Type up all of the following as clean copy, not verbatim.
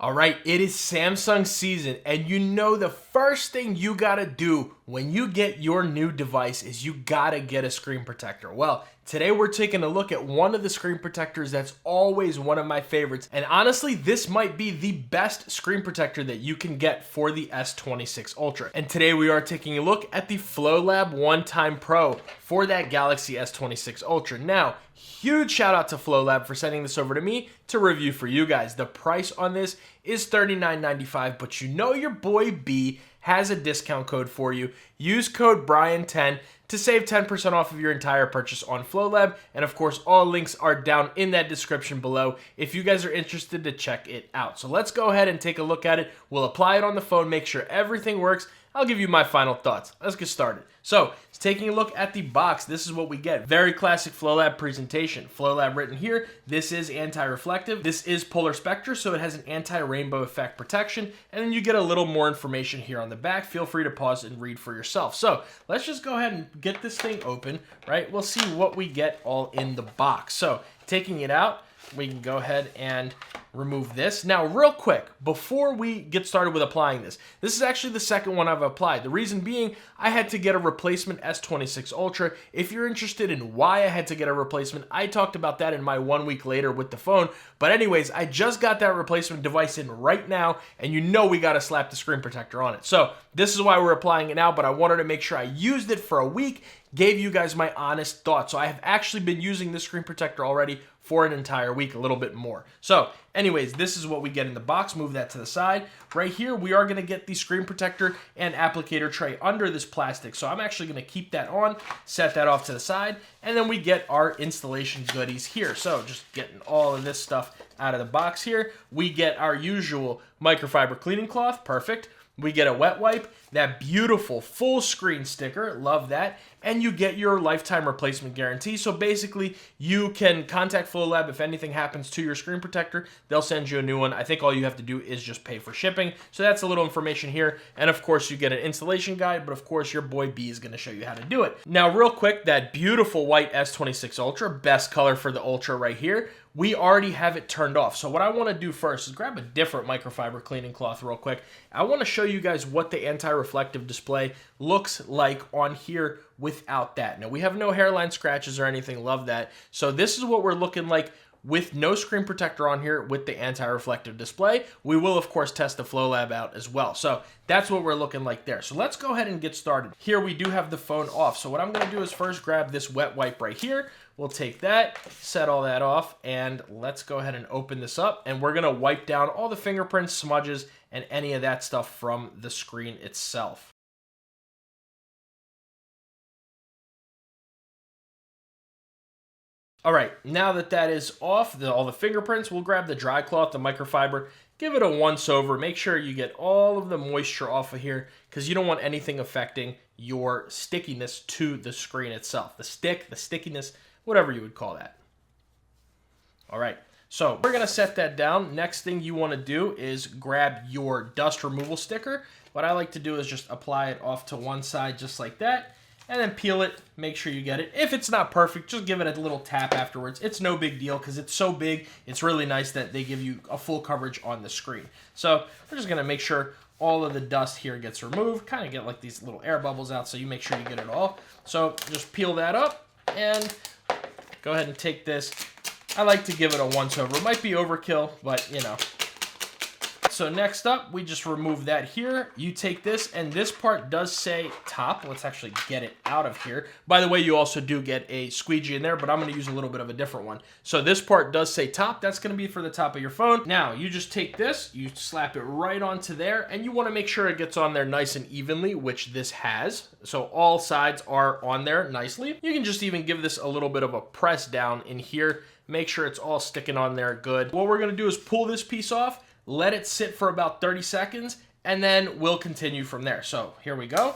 All right, it is Samsung season, and you know the first thing you gotta do when you get your new device is you gotta get a screen protector. Well, today we're taking a look at one of the screen protectors that's always one of my favorites, and honestly, this might be the best screen protector that you can get for the S26 Ultra. And today we are taking a look at the FLOLAB OneTime Pro for that Galaxy S26 Ultra. Now, huge shout out to FLOLAB for sending this over to me to review for you guys. The price on this is $39.95, but you know your boy B has a discount code for you. Use code Brian10 to save 10% off of your entire purchase on FLOLAB, and of course all links are down in that description below if you guys are interested to check it out. So let's go ahead and take a look at it. We'll apply it on the phone, make sure everything works. I'll give you my final thoughts. Let's get started. So, taking a look at the box, this is what we get. Very classic FLOLAB presentation. FLOLAB written here. This is anti-reflective. This is polar spectra, so it has an anti-rainbow effect protection. And then you get a little more information here on the back. Feel free to pause and read for yourself. So, let's just go ahead and get this thing open, right? We'll see what we get all in the box. So, taking it out, we can go ahead and remove this. Now, real quick, before we get started with applying this is actually the second one I've applied. The reason being, I had to get a replacement S26 Ultra. If you're interested in why I had to get a replacement, I talked about that in my 1 week later with the phone. But anyways, I just got that replacement device in right now, and you know we got to slap the screen protector on it. So this is why we're applying it now, but I wanted to make sure I used it for a week, gave you guys my honest thoughts. So I have actually been using this screen protector already for an entire week, a little bit more. So anyways, this is what we get in the box. Move that to the side. Right here, we are going to get the screen protector and applicator tray under this plastic. So I'm actually going to keep that on, set that off to the side, and then we get our installation goodies here. So just getting all of this stuff out of the box here. We get our usual microfiber cleaning cloth. Perfect. We get a wet wipe, that beautiful full screen sticker, love that, and you get your lifetime replacement guarantee. So basically, you can contact FLOLAB if anything happens to your screen protector. They'll send you a new one. I think all you have to do is just pay for shipping. So that's a little information here. And of course, you get an installation guide, but of course, your boy B is going to show you how to do it. Now, real quick, that beautiful white S26 Ultra, best color for the Ultra right here. We already have it turned off. So what I want to do first is grab a different microfiber cleaning cloth real quick. I want to show you guys what the anti-reflective display looks like on here without that. Now, we have no hairline scratches or anything. Love that. So this is what we're looking like with no screen protector on here with the anti-reflective display. We will, of course, test the FLOLAB out as well. So that's what we're looking like there. So let's go ahead and get started. Here we do have the phone off. So what I'm going to do is first grab this wet wipe right here. We'll take that, set all that off, and let's go ahead and open this up. And we're going to wipe down all the fingerprints, smudges, and any of that stuff from the screen itself. All right, now that that is off, all the fingerprints, we'll grab the dry cloth, the microfiber, give it a once over. Make sure you get all of the moisture off of here because you don't want anything affecting your stickiness to the screen itself. The stick, the stickiness, whatever you would call that. All right, so we're gonna set that down. Next thing you wanna do is grab your dust removal sticker. What I like to do is just apply it off to one side just like that, and then peel it, make sure you get it. If it's not perfect, just give it a little tap afterwards. It's no big deal because it's so big. It's really nice that they give you a full coverage on the screen. So we're just gonna make sure all of the dust here gets removed, kind of get like these little air bubbles out so you make sure you get it all. So just peel that up and go ahead and take this. I like to give it a once over. It might be overkill, but you know. So next up, we just remove that here. You take this, and this part does say top. Let's actually get it out of here. By the way, you also do get a squeegee in there, but I'm going to use a little bit of a different one. So this part does say top. That's going to be for the top of your phone. Now, you just take this, you slap it right onto there, and you want to make sure it gets on there nice and evenly, which this has. So all sides are on there nicely. You can just even give this a little bit of a press down in here. Make sure it's all sticking on there good. What we're going to do is pull this piece off, let it sit for about 30 seconds, and then we'll continue from there. So here we go.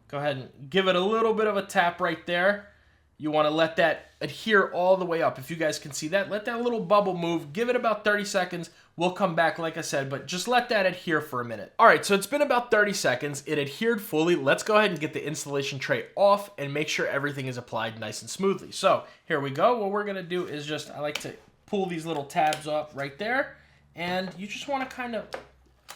Go ahead and give it a little bit of a tap right there. You want to let that adhere all the way up. If you guys can see that, let that little bubble move. Give it about 30 seconds. We'll come back, like I said, but just let that adhere for a minute. All right, so it's been about 30 seconds. It adhered fully. Let's go ahead and get the installation tray off and make sure everything is applied nice and smoothly. So here we go. What we're going to do is just, I like to pull these little tabs up right there, and you just want to kind of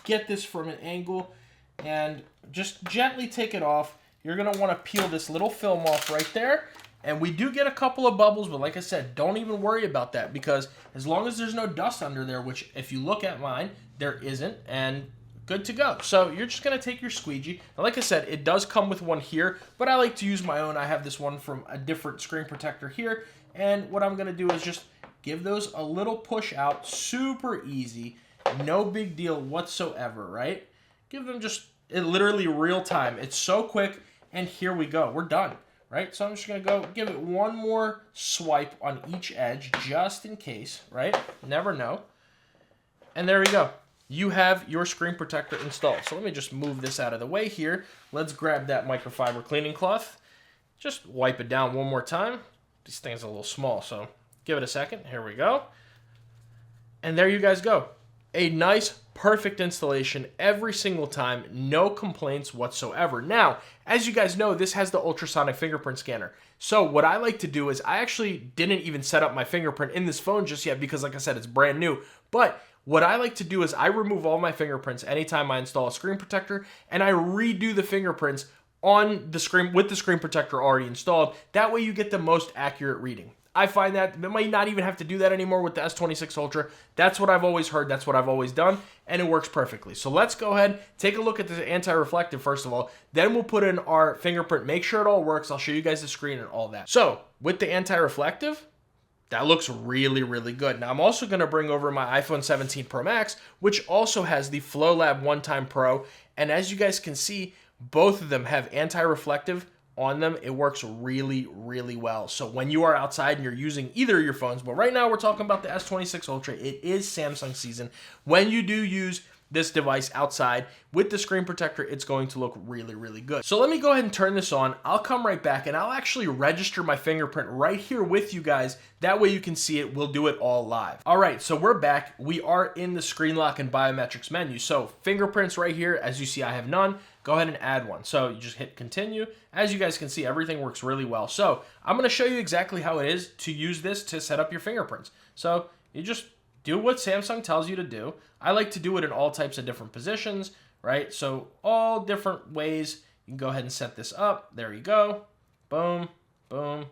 get this from an angle and just gently take it off. You're going to want to peel this little film off right there. And we do get a couple of bubbles, but like I said, don't even worry about that, because as long as there's no dust under there, which if you look at mine, there isn't, and good to go. So you're just going to take your squeegee. And like I said, it does come with one here, but I like to use my own. I have this one from a different screen protector here. And what I'm going to do is just give those a little push out. Super easy. No big deal whatsoever, right? Give them just literally real time. It's so quick. And here we go. We're done. Right, so I'm just going to go give it one more swipe on each edge, just in case, right? Never know. And there we go. You have your screen protector installed. So let me just move this out of the way here. Let's grab that microfiber cleaning cloth. Just wipe it down one more time. These things are a little small, so give it a second. Here we go. And there you guys go. A nice, perfect installation every single time, no complaints whatsoever. Now, as you guys know, this has the ultrasonic fingerprint scanner. So what I like to do is, I actually didn't even set up my fingerprint in this phone just yet because, like I said, it's brand new. But what I like to do is I remove all my fingerprints anytime I install a screen protector, and I redo the fingerprints on the screen with the screen protector already installed. That way you get the most accurate reading. I find that they might not even have to do that anymore with the S26 Ultra. That's what I've always heard. That's what I've always done, and it works perfectly. So let's go ahead, take a look at the anti-reflective first of all. Then we'll put in our fingerprint, make sure it all works. I'll show you guys the screen and all that. So with the anti-reflective, that looks really, really good. Now I'm also going to bring over my iPhone 17 Pro Max, which also has the FLOLAB OneTime Pro. And as you guys can see, both of them have anti-reflective on them. It works really, really well. So when you are outside and you're using either of your phones, but right now we're talking about the S26 Ultra, it is Samsung season. When you do use this device outside with the screen protector, it's going to look really, really good. So let me go ahead and turn this on. I'll come right back and I'll actually register my fingerprint right here with you guys. That way you can see it. We'll do it all live. All right, so we're back. We are in the screen lock and biometrics menu. So fingerprints right here. As you see, I have none. Go ahead and add one. So you just hit continue. As you guys can see, everything works really well. So I'm going to show you exactly how it is to use this to set up your fingerprints. So you just do what Samsung tells you to do. I like to do it in all types of different positions, right? So all different ways. You can go ahead and set this up. There you go. Boom, boom,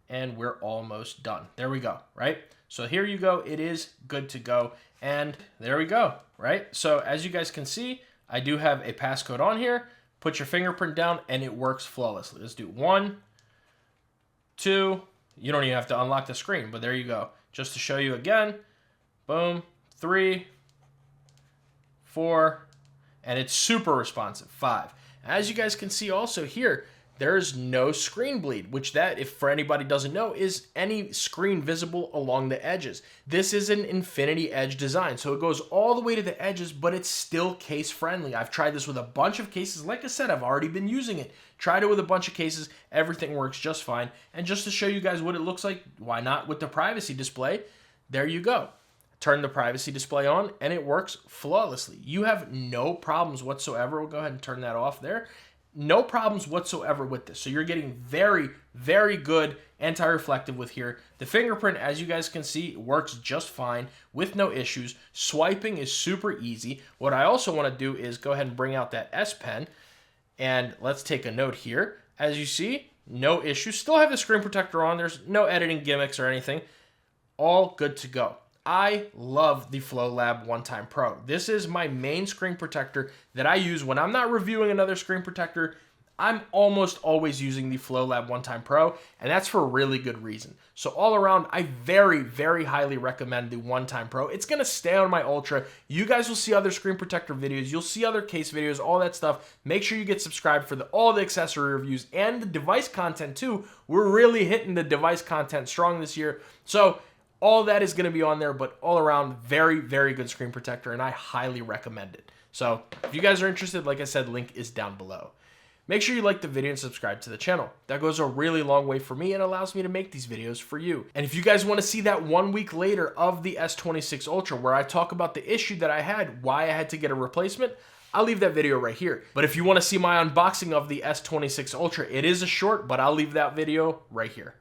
and we're almost done. There we go, right? So here you go. It is good to go. And there we go, right? So as you guys can see, I do have a passcode on here. Put your fingerprint down and it works flawlessly. Let's do 1, 2. You don't even have to unlock the screen, but there you go. Just to show you again. Boom, 3, 4, and it's super responsive, 5. As you guys can see also here, there's no screen bleed, which that, if for anybody doesn't know, is any screen visible along the edges. This is an infinity edge design, so it goes all the way to the edges, but it's still case friendly. I've tried this with a bunch of cases. Like I said, I've already been using it. Tried it with a bunch of cases. Everything works just fine. And just to show you guys what it looks like, why not with the privacy display? There you go. Turn the privacy display on and it works flawlessly. You have no problems whatsoever. We'll go ahead and turn that off there. No problems whatsoever with this. So you're getting very, very good anti-reflective with here. The fingerprint, as you guys can see, works just fine with no issues. Swiping is super easy. What I also want to do is go ahead and bring out that S Pen, and let's take a note here. As you see, no issues. Still have the screen protector on. There's no editing gimmicks or anything. All good to go. I love the FLOLAB OneTime Pro. This is my main screen protector that I use when I'm not reviewing another screen protector. I'm almost always using the FLOLAB OneTime Pro, and that's for a really good reason. So all around, I very, very highly recommend the OneTime Pro. It's going to stay on my Ultra. You guys will see other screen protector videos. You'll see other case videos, all that stuff. Make sure you get subscribed for all the accessory reviews and the device content too. We're really hitting the device content strong this year. So all that is going to be on there, but all around, very, very good screen protector, and I highly recommend it. So if you guys are interested, like I said, link is down below. Make sure you like the video and subscribe to the channel. That goes a really long way for me and allows me to make these videos for you. And if you guys want to see that 1 week later of the S26 Ultra, where I talk about the issue that I had, why I had to get a replacement, I'll leave that video right here. But if you want to see my unboxing of the S26 Ultra, it is a short, but I'll leave that video right here.